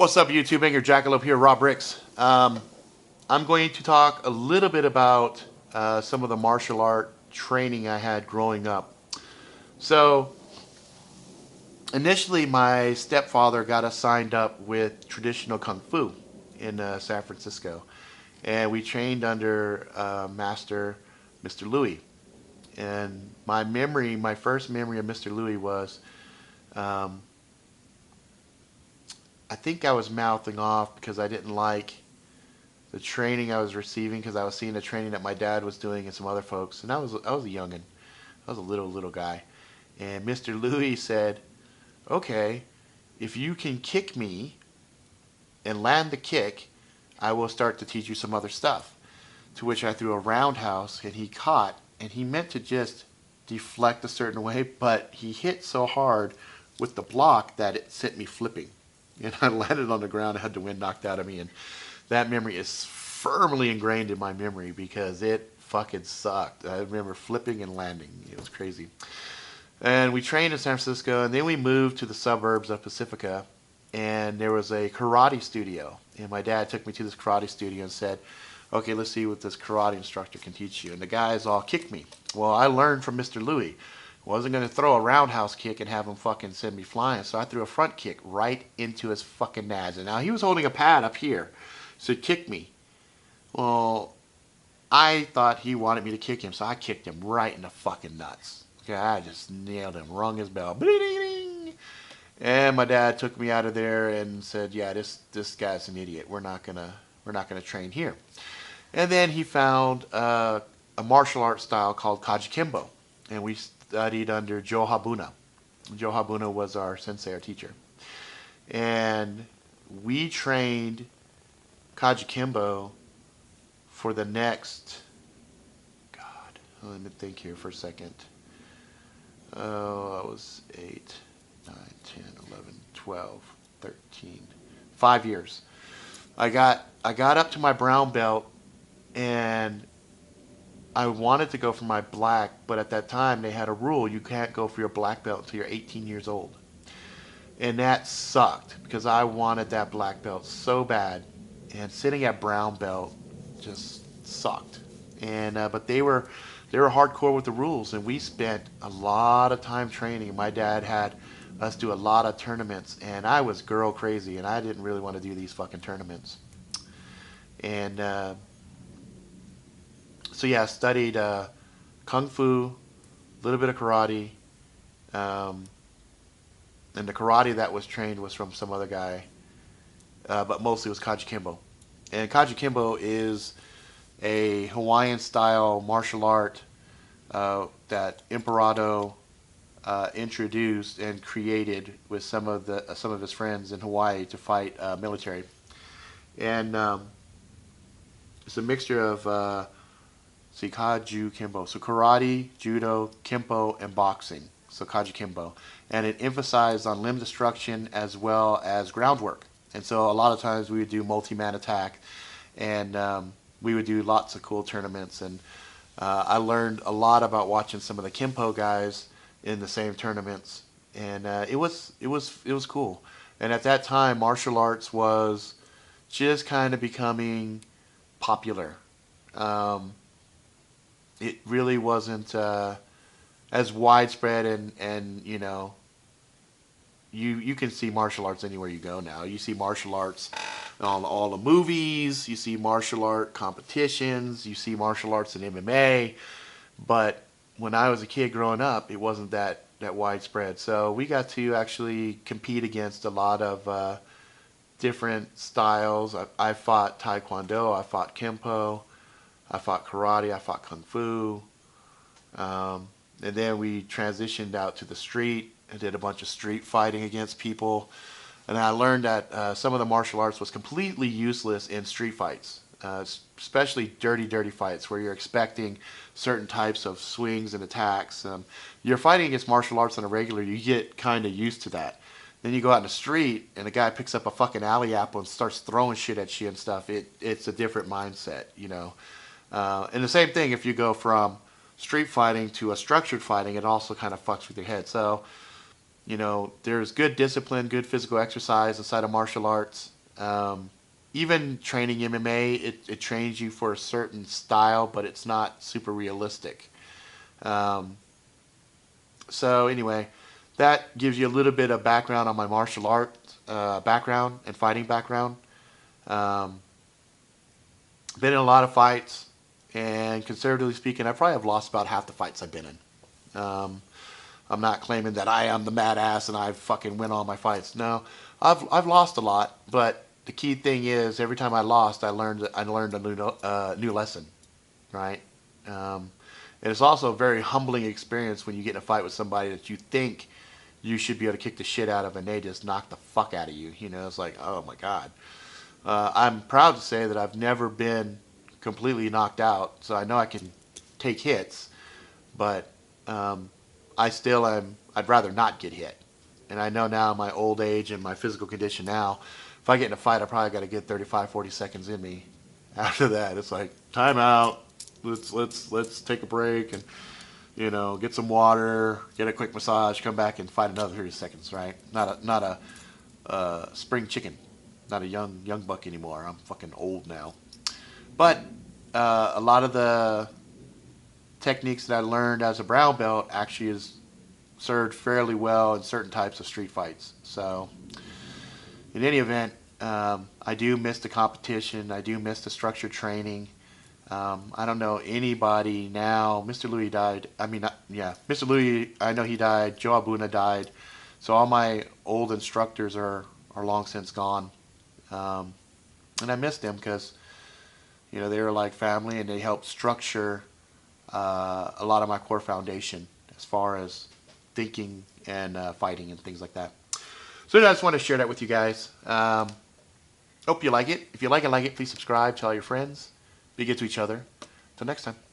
What's up, YouTube? Anger Jackalope here, Rob Ricks. I'm going to talk a little bit about some of the martial art training I had growing up. So, initially, my stepfather got us signed up with traditional kung fu in San Francisco, and we trained under Master Mr. Louis. And my first memory of Mr. Louis was um, I think I was mouthing off because I didn't like the training I was receiving because I was seeing the training that my dad was doing and some other folks, and I was a youngin, I was a little guy, and Mr. Louis said, "Okay, if you can kick me and land the kick, I will start to teach you some other stuff." To which I threw a roundhouse and he caught, and he meant to just deflect a certain way, but he hit so hard with the block that it sent me flipping. And I landed on the ground. I had the wind knocked out of me, and that memory is firmly ingrained in my memory because it fucking sucked. I remember flipping and landing. It was crazy. And we trained in San Francisco, and then we moved to the suburbs of Pacifica, and there was a karate studio. And my dad took me to this karate studio and said, "Okay, let's see what this karate instructor can teach you." And the guys all kicked me. Well, I learned from Mr. Louis. I wasn't going to throw a roundhouse kick and have him fucking send me flying, so I threw a front kick right into his fucking nads. And now he was holding a pad up here, so he kicked me. Well, I thought he wanted me to kick him, so I kicked him right in the fucking nuts. Okay, I just nailed him, rung his bell. And my dad took me out of there and said, "Yeah, this guy's an idiot. We're not gonna train here." And then he found a martial arts style called Kaji Kimbo, and we studied under Joe Habuna. Joe Habuna was our sensei, our teacher, and we trained Kaji Kimbo for the next. God, let me think here for a second. Oh, I was 8, 9, 10, 11, 12, 13, 5 years. I got up to my brown belt, and I wanted to go for my black, but at that time they had a rule: you can't go for your black belt until you're 18 years old. And that sucked because I wanted that black belt so bad, and sitting at brown belt just sucked. And but they were hardcore with the rules, and we spent a lot of time training. My dad had us do a lot of tournaments, and I was girl crazy, and I didn't really want to do these fucking tournaments. And so yeah, I studied kung fu, a little bit of karate, um, and the karate that was trained was from some other guy, but mostly it was Kaji Kimbo. And Kaji Kimbo is a Hawaiian style martial art that Imperato introduced and created with some of his friends in Hawaii to fight military. And it's a mixture of Kaji Kimbo, so karate, judo, kempo, and boxing. So Kaji Kimbo, and it emphasized on limb destruction as well as groundwork. And so a lot of times we would do multi-man attack, and we would do lots of cool tournaments. And I learned a lot about watching some of the Kempo guys in the same tournaments, and it was cool. And at that time, martial arts was just kind of becoming popular. Um, it really wasn't as widespread, and you can see martial arts anywhere you go now. You see martial arts on all the movies. You see martial art competitions. You see martial arts in MMA. But when I was a kid growing up, it wasn't that widespread. So we got to actually compete against a lot of different styles. I fought Taekwondo. I fought Kempo. I fought karate. I fought Kung Fu. And then we transitioned out to the street and did a bunch of street fighting against people. And I learned that some of the martial arts was completely useless in street fights, especially dirty fights where you're expecting certain types of swings and attacks. You're fighting against martial arts on a regular, you get kind of used to that. Then you go out in the street and a guy picks up a fucking alley apple and starts throwing shit at you and stuff. It's a different mindset. And the same thing if you go from street fighting to a structured fighting, it also kind of fucks with your head. So there's good discipline, good physical exercise inside of martial arts, Even training MMA, it trains you for a certain style, but it's not super realistic. Um, so anyway, that gives you a little bit of background on my martial arts background and fighting background. Um, been in a lot of fights, and conservatively speaking, I probably have lost about half the fights I've been in. I'm not claiming that I am the mad ass and I fucking win all my fights. No, I've lost a lot, but the key thing is every time I lost, I learned a new lesson, right? Um, and it's also a very humbling experience when you get in a fight with somebody that you think you should be able to kick the shit out of, and they just knock the fuck out of you. You know, it's like, oh my god. I'm proud to say that I've never been completely knocked out, so I know I can take hits, but um, I still am. I'd rather not get hit. And I know now, my old age and my physical condition now, if I get in a fight, I probably got to get 35, 40 seconds in me. After that, it's like time out. Let's take a break and get some water, get a quick massage, come back and fight another 30 seconds. Right? Not a spring chicken, not a young buck anymore. I'm fucking old now. But a lot of the techniques that I learned as a brown belt actually is served fairly well in certain types of street fights. So, in any event, I do miss the competition. I do miss the structured training. I don't know anybody now. Mr. Louis died. I mean, yeah, Mr. Louis, I know he died. Joe Abuna died. So all my old instructors are long since gone. And I miss them because, they were like family and they helped structure a lot of my core foundation as far as thinking and fighting and things like that. So I just want to share that with you guys. Hope you like it. If you like it, please subscribe, tell your friends. Be good to each other. Until next time.